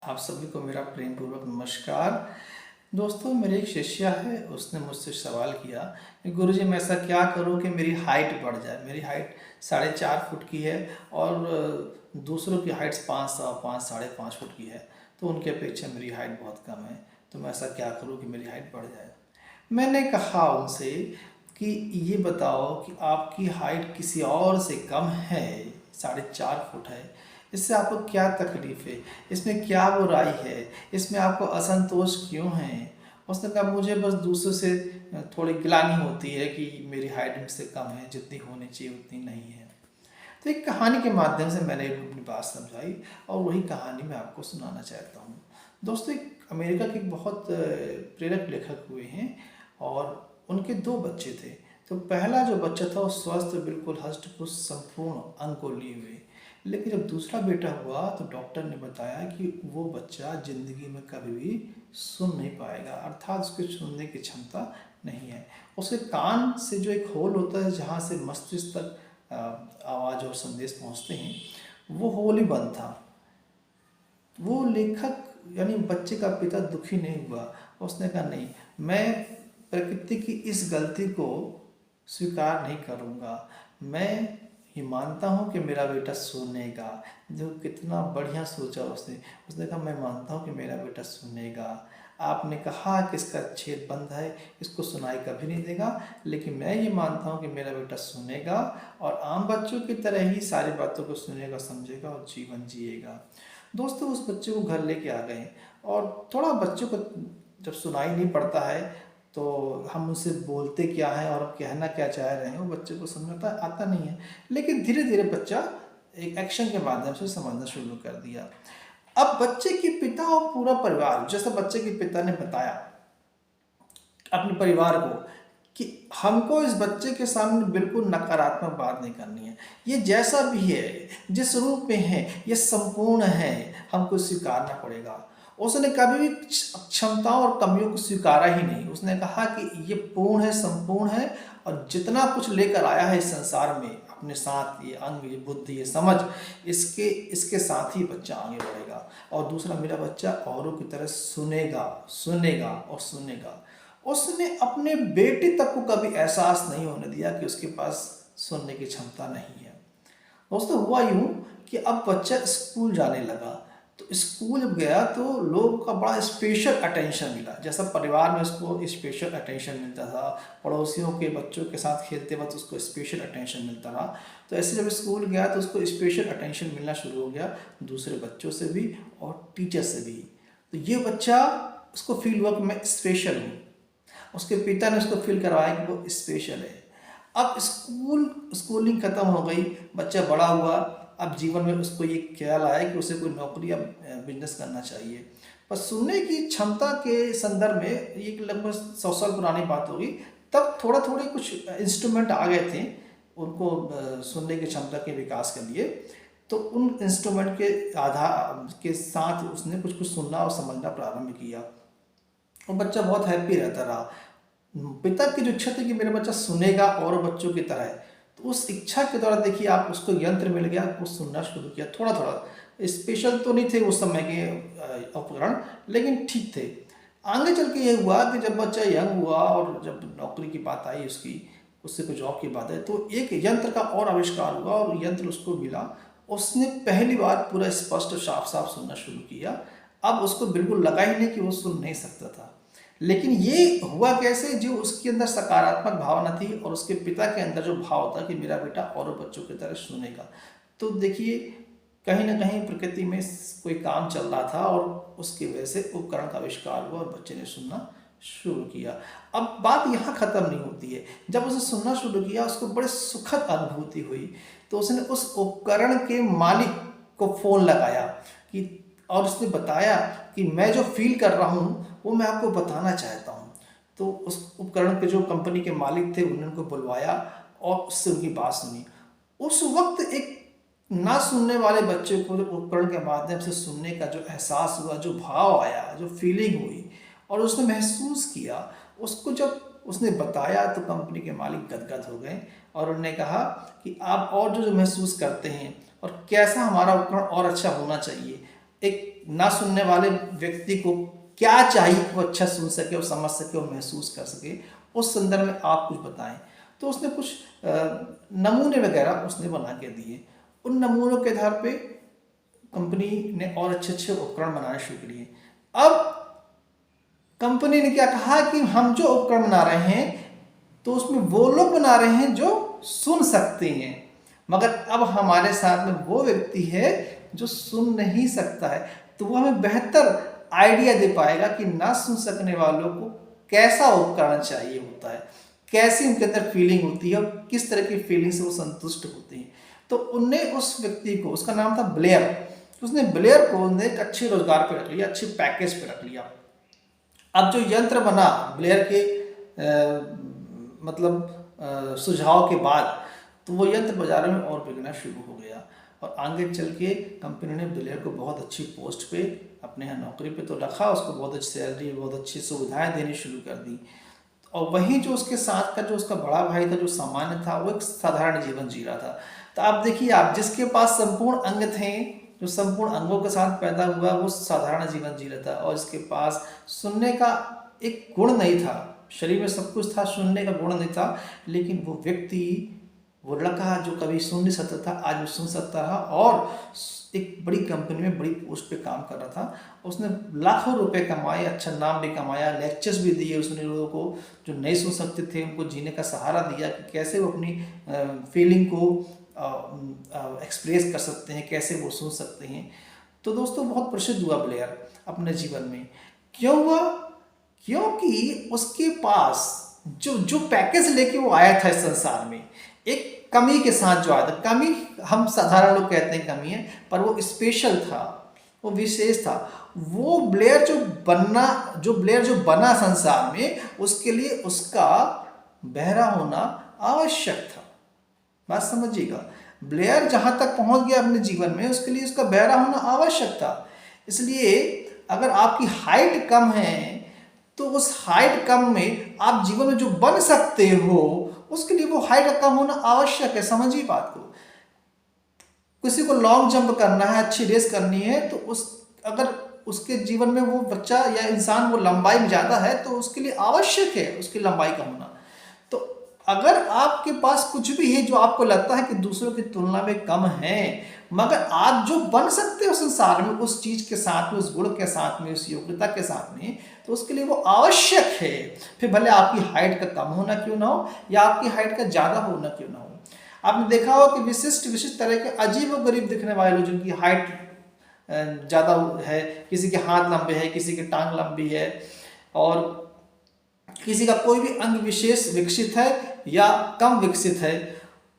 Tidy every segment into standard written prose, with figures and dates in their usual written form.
आप सभी को मेरा प्रेम पूर्वक नमस्कार। दोस्तों, मेरी एक शिष्या है, उसने मुझसे सवाल किया कि गुरुजी मैं ऐसा क्या करूं कि मेरी हाइट बढ़ जाए। मेरी हाइट 4.5 फुट की है और दूसरों की हाइट 5 साढ़े 5 फुट की है। तो उनके अपेक्षा मेरी हाइट बहुत कम है। तो मैं ऐसा क्या करूं कि मेरी हाइट बढ़ जाए। मैंने कहा उनसे कि ये बताओ कि आपकी हाइट किसी और से कम है, 4.5 फुट है, इससे आपको क्या तकलीफ़ है, इसमें क्या बुराई है, इसमें आपको असंतोष क्यों है। उसने कहा मुझे बस दूसरों से थोड़ी गिलानी होती है कि मेरी हाइट मुझसे कम है, जितनी होनी चाहिए उतनी नहीं है। तो एक कहानी के माध्यम से मैंने अपनी बात समझाई और वही कहानी मैं आपको सुनाना चाहता हूँ। दोस्तों, एक अमेरिका के एक बहुत प्रेरक लेखक हुए हैं और उनके 2 बच्चे थे। तो पहला जो बच्चा था वो स्वस्थ, बिल्कुल हष्ट पुष्ट, संपूर्ण अंग को लिए हुए। लेकिन जब दूसरा बेटा हुआ तो डॉक्टर ने बताया कि वो बच्चा ज़िंदगी में कभी भी सुन नहीं पाएगा, अर्थात उसकी सुनने की क्षमता नहीं है। उसके कान से जो एक होल होता है जहाँ से मस्तिष्क तक आवाज़ और संदेश पहुँचते हैं, वो होल ही बंद था। वो लेखक यानी बच्चे का पिता दुखी नहीं हुआ। उसने कहा नहीं, मैं प्रकृति की इस गलती को स्वीकार नहीं करूँगा। मैं ये मानता हूँ कि मेरा बेटा सुनेगा। जो कितना बढ़िया सोचा उसने। उसने कहा मैं मानता हूँ कि मेरा बेटा सुनेगा। आपने कहा कि इसका छेद बंद है, इसको सुनाई कभी नहीं देगा, लेकिन मैं ये मानता हूँ कि मेरा बेटा सुनेगा और आम बच्चों की तरह ही सारी बातों को सुनेगा, समझेगा और जीवन जिएगा। दोस्तों, उस बच्चे को घर लेके आ गए और थोड़ा बच्चों को जब सुनाई नहीं पड़ता है तो हम उनसे बोलते क्या हैं और कहना क्या चाह रहे हैं वो बच्चे को समझ आता नहीं है। लेकिन धीरे धीरे बच्चा एक एक्शन के माध्यम से समझना शुरू कर दिया। अब बच्चे के पिता और पूरा परिवार, जैसा बच्चे के पिता ने बताया अपने परिवार को कि हमको इस बच्चे के सामने बिल्कुल नकारात्मक बात नहीं करनी है। ये जैसा भी है, जिस रूप में है, ये संपूर्ण है, हमको स्वीकारना पड़ेगा। उसने कभी भी क्षमताओं और कमियों को स्वीकारा ही नहीं। उसने कहा कि ये पूर्ण है, संपूर्ण है और जितना कुछ लेकर आया है इस संसार में अपने साथ, ये अंग, ये बुद्धि, ये समझ, इसके इसके साथ ही बच्चा आगे बढ़ेगा। और दूसरा, मेरा बच्चा औरों की तरह सुनेगा, सुनेगा और सुनेगा। उसने अपने बेटे तक को कभी एहसास नहीं होने दिया कि उसके पास सुनने की क्षमता नहीं है। दोस्तों, हुआ यूं कि अब बच्चा स्कूल जाने लगा। तो स्कूल जब गया तो लोगों का बड़ा स्पेशल अटेंशन मिला। जैसा परिवार में उसको स्पेशल अटेंशन मिलता था, पड़ोसियों के बच्चों के साथ खेलते वक्त उसको स्पेशल अटेंशन मिलता रहा, तो ऐसे जब स्कूल गया तो उसको स्पेशल अटेंशन मिलना शुरू हो गया, दूसरे बच्चों से भी और टीचर से भी। तो ये बच्चा, उसको फील हुआ कि मैं स्पेशल हूँ। उसके पिता ने उसको फील करवाया कि वो स्पेशल है। अब स्कूलिंग ख़त्म हो गई, बच्चा बड़ा हुआ। अब जीवन में उसको ये ख्याल आया कि उसे कोई नौकरी या बिजनेस करना चाहिए। पर सुनने की क्षमता के संदर्भ में ये लगभग 100 साल पुरानी बात होगी, तब थोड़ा थोड़े कुछ इंस्ट्रूमेंट आ गए थे उनको सुनने की क्षमता के विकास के लिए। तो उन इंस्ट्रूमेंट के आधार के साथ उसने कुछ कुछ सुनना और समझना प्रारंभ किया और बच्चा बहुत हैप्पी रहता रहा। पिता की जो इच्छा थी कि मेरा बच्चा सुनेगा और बच्चों की तरह है, तो उस इच्छा के द्वारा देखिए आप उसको यंत्र मिल गया, वो सुनना शुरू किया। थोड़ा थोड़ा स्पेशल तो नहीं थे उस समय के उपकरण, लेकिन ठीक थे। आगे चल के ये हुआ कि जब बच्चा यंग हुआ और जब नौकरी की बात आई उसकी, उससे कोई जॉब की बात है, तो एक यंत्र का और आविष्कार हुआ और यंत्र उसको मिला। उसने पहली बार पूरा स्पष्ट साफ साफ सुनना शुरू किया। अब उसको बिल्कुल लगा ही नहीं कि वो सुन नहीं सकता था। लेकिन ये हुआ कैसे, जो उसके अंदर सकारात्मक भावना थी और उसके पिता के अंदर जो भाव था कि मेरा बेटा और बच्चों की तरह सुनेगा। तो देखिए, कहीं ना कहीं प्रकृति में कोई काम चल रहा था और उसकी वजह से उपकरण का आविष्कार हुआ और बच्चे ने सुनना शुरू किया। अब बात यहाँ ख़त्म नहीं होती है। जब उसने सुनना शुरू किया उसको बड़े सुखद अनुभूति हुई, तो उसने उस उपकरण के मालिक को फ़ोन लगाया कि और उसने बताया कि मैं जो फील कर रहा हूँ वो मैं आपको बताना चाहता हूँ। तो उस उपकरण के जो कंपनी के मालिक थे उन्होंने उनको बुलवाया और उससे उनकी बात सुनी। उस वक्त एक ना सुनने वाले बच्चे को जो उपकरण के माध्यम से सुनने का जो एहसास हुआ, जो भाव आया, जो फीलिंग हुई और उसने महसूस किया, उसको जब उसने बताया तो कंपनी के मालिक गदगद हो गए और उन्होंने कहा कि आप और जो जो महसूस करते हैं और कैसा हमारा उपकरण और अच्छा होना चाहिए, एक ना सुनने वाले व्यक्ति को क्या चाहिए कि वो अच्छा सुन सके और समझ सके और महसूस कर सके, उस संदर्भ में आप कुछ बताएं। तो उसने कुछ नमूने वगैरह उसने बना के दिए। उन नमूनों के आधार पे कंपनी ने और अच्छे अच्छे उपकरण बनाने शुरू किए। अब कंपनी ने क्या कहा कि हम जो उपकरण बना रहे हैं तो उसमें वो लोग बना रहे हैं जो सुन सकते हैं, मगर अब हमारे साथ में वो व्यक्ति है जो सुन नहीं सकता है, तो वो हमें बेहतर आइडिया दे पाएगा कि ना सुन सकने वालों को कैसा उपकरण चाहिए होता है, कैसी उनके अंदर फीलिंग होती है और किस तरह की फीलिंग से वो संतुष्ट होते हैं। तो उनने उस व्यक्ति को, उसका नाम था ब्लेयर, उसने ब्लेयर को एक अच्छे रोजगार पे रख लिया, अच्छे पैकेज पे रख लिया। अब जो यंत्र बना ब्लेयर के सुझाव के बाद, तो वो यंत्र बाजारों में और बिकना शुरू हो गया और आगे चल के कंपनी ने ब्लेयर को बहुत अच्छी पोस्ट पे अपने यहाँ नौकरी पे तो रखा, उसको बहुत अच्छी सैलरी, बहुत अच्छी सुविधाएं देनी शुरू कर दी। और वहीं जो उसके साथ का जो उसका बड़ा भाई था, जो सामान्य था, वो एक साधारण जीवन जी रहा था। तो आप देखिए, आप जिसके पास संपूर्ण अंग थे, जो संपूर्ण अंगों के साथ पैदा हुआ, वो साधारण जीवन जी रहा था, और इसके पास सुनने का एक गुण नहीं था, शरीर में सब कुछ था, सुनने का गुण नहीं था, लेकिन वो व्यक्ति, वो लड़का जो कभी सुन नहीं सकता था, आज वो सुन सकता था और एक बड़ी कंपनी में बड़ी पोस्ट पे काम कर रहा था। उसने लाखों रुपए कमाए, अच्छा नाम भी कमाया, लेक्चर्स भी दिए उसने लोगों को जो नहीं सुन सकते थे, उनको जीने का सहारा दिया कि कैसे वो अपनी फीलिंग को एक्सप्रेस कर सकते हैं, कैसे वो सुन सकते हैं। तो दोस्तों, बहुत प्रसिद्ध हुआ ब्लेयर अपने जीवन में। क्यों हुआ? क्योंकि उसके पास जो पैकेज लेके वो आया था इस संसार में, एक कमी के साथ जो आया था। कमी हम साधारण लोग कहते हैं कमी है, पर वो स्पेशल था, वो विशेष था। वो ब्लेयर जो ब्लेयर जो बना संसार में, उसके लिए उसका बहरा होना आवश्यक था। बात समझिएगा, ब्लेयर जहां तक पहुंच गया अपने जीवन में, उसके लिए उसका बहरा होना आवश्यक था। इसलिए अगर आपकी हाइट कम है, तो उस हाइट कम में आप जीवन में जो बन सकते हो, उसके लिए वो हाइट कम होना आवश्यक है। समझिए बात को। किसी को लॉन्ग जंप करना है, अच्छी रेस करनी है, तो अगर उसके जीवन में वो बच्चा या इंसान वो लंबाई में ज़्यादा है, तो उसके लिए आवश्यक है उसकी लंबाई का होना। तो अगर आपके पास कुछ भी है जो आपको लगता है कि दूसरों की तुलना में कम है, मगर आप जो बन सकते हो संसार में उस चीज के साथ में, उस गुण के साथ में, उस योग्यता के साथ में, तो उसके लिए वो आवश्यक है। फिर भले आपकी हाइट का कम होना क्यों ना हो या आपकी हाइट का ज्यादा होना क्यों ना हो। आपने देखा हो कि विशिष्ट तरह के अजीब और गरीब दिखने वाले लोग, जिनकी हाइट ज्यादा है, किसी के हाथ लंबे है, किसी की टांग लंबी है, और किसी का कोई भी अंग विशेष विकसित है या कम विकसित है,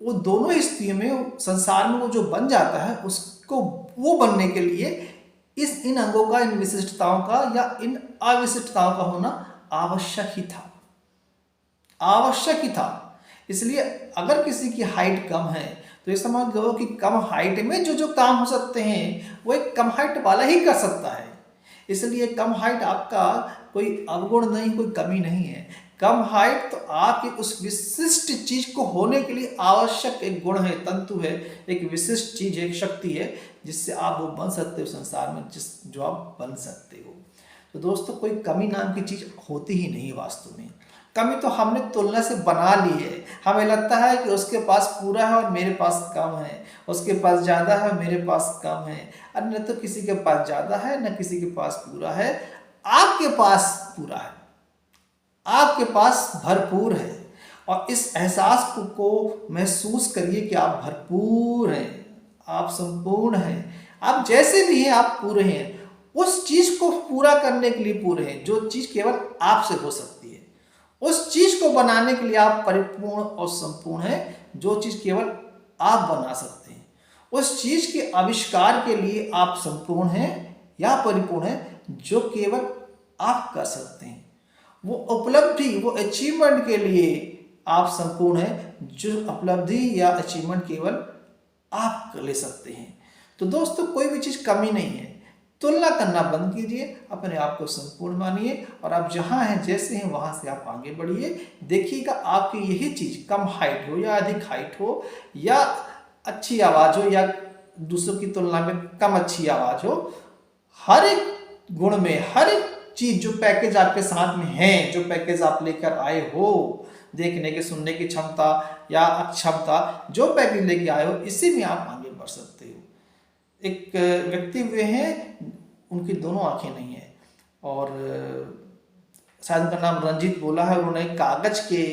वो दोनों स्थितियों में संसार में वो जो बन जाता है, उसको वो बनने के लिए इन अंगों का, इन विशिष्टताओं का या इन अविशिष्टताओं का होना आवश्यक ही था। इसलिए अगर किसी की हाइट कम है, तो ये समझ लो कि कम हाइट में जो काम हो सकते हैं, वो एक कम हाइट वाला ही कर सकता है। इसलिए कम हाइट आपका कोई अवगुण नहीं, कोई कमी नहीं है। कम हाइट तो आपकी उस विशिष्ट चीज को होने के लिए आवश्यक एक गुण है, तंतु है, एक विशिष्ट चीज है, एक शक्ति है, जिससे आप वो बन सकते हो संसार में, जो आप बन सकते हो। तो दोस्तों, कोई कमी नाम की चीज होती ही नहीं वास्तव में। कमी तो हमने तुलना से बना ली है। हमें लगता है कि उसके पास पूरा है और मेरे पास कम है, उसके पास ज्यादा है और मेरे पास कम है। और न तो किसी के पास ज्यादा है, न किसी के पास पूरा है। आपके पास पूरा है, आपके पास भरपूर है, और इस एहसास को महसूस करिए कि आप भरपूर हैं, आप संपूर्ण हैं, आप जैसे भी हैं आप पूरे हैं। उस चीज को पूरा करने के लिए पूरे हैं जो चीज केवल आपसे हो सकती है। उस चीज को बनाने के लिए आप परिपूर्ण और संपूर्ण हैं, जो चीज केवल आप बना सकते हैं। उस चीज के आविष्कार के लिए आप संपूर्ण हैं या परिपूर्ण हैं, जो केवल आप कर सकते हैं। वो उपलब्धि, वो अचीवमेंट के लिए आप संपूर्ण हैं, जो उपलब्धि या अचीवमेंट केवल आप ले सकते हैं। तो दोस्तों, कोई भी चीज कमी नहीं है। तुलना करना बंद कीजिए, अपने आप को संपूर्ण मानिए, और आप जहां हैं, जैसे हैं, वहां से आप आगे बढ़िए। देखिएगा आपकी यही चीज, कम हाइट हो या अधिक हाइट हो, या अच्छी आवाज हो या दूसरों की तुलना में कम अच्छी आवाज हो, हर एक गुण में, हर एक चीज जो पैकेज आपके साथ में है, जो पैकेज आप लेकर आए हो, देखने की, सुनने की क्षमता या अक्षमता, जो पैकेज लेके आए हो, इसी में आप आगे बढ़ सकते हो। एक व्यक्ति हुए हैं, उनकी दोनों आंखें नहीं है, और शायद उनका नाम रंजीत बोला है, उन्होंने कागज के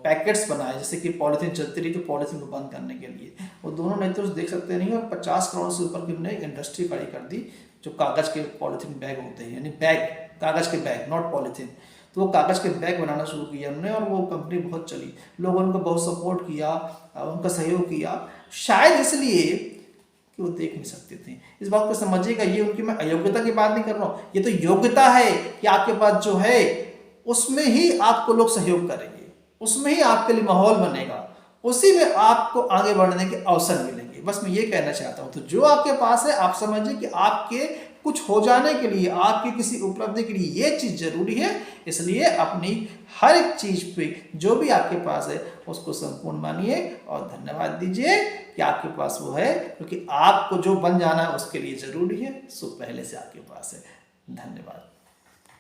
पैकेट्स बनाए, जैसे कि पॉलिथीन चलती रही तो पॉलिथीन को बंद करने के लिए, वो दोनों नहीं तो देख सकते नहीं, और 50 करोड़ से ऊपर की उन्होंने एक इंडस्ट्री खड़ी कर दी, जो कागज के पॉलिथीन बैग होते हैं, यानी बैग, कागज के बैग, नॉट पॉलिथीन। तो वो कागज के बैग बनाना शुरू किया उन्होंने, और वो कंपनी बहुत चली, लोगों ने उनको बहुत सपोर्ट किया, उनका सहयोग किया, शायद इसलिए कि वो देख नहीं सकते थे। इस बात को समझिएगा, ये उनकी मैं अयोग्यता की बात नहीं कर रहा हूँ, ये तो योग्यता है कि आपके पास जो है उसमें ही आपको लोग सहयोग करेंगे, उसमें ही आपके लिए माहौल बनेगा, उसी में आपको आगे बढ़ने के अवसर मिलेंगे। बस मैं ये कहना चाहता हूँ। तो जो आपके पास है, आप समझिए कि आपके कुछ हो जाने के लिए, आपकी किसी उपलब्धि के लिए ये चीज़ जरूरी है, इसलिए अपनी हर एक चीज़ पे जो भी आपके पास है उसको संपूर्ण मानिए और धन्यवाद दीजिए कि आपके पास वो है, क्योंकि आपको जो बन जाना है उसके लिए जरूरी है, सो पहले से आपके पास है। धन्यवाद।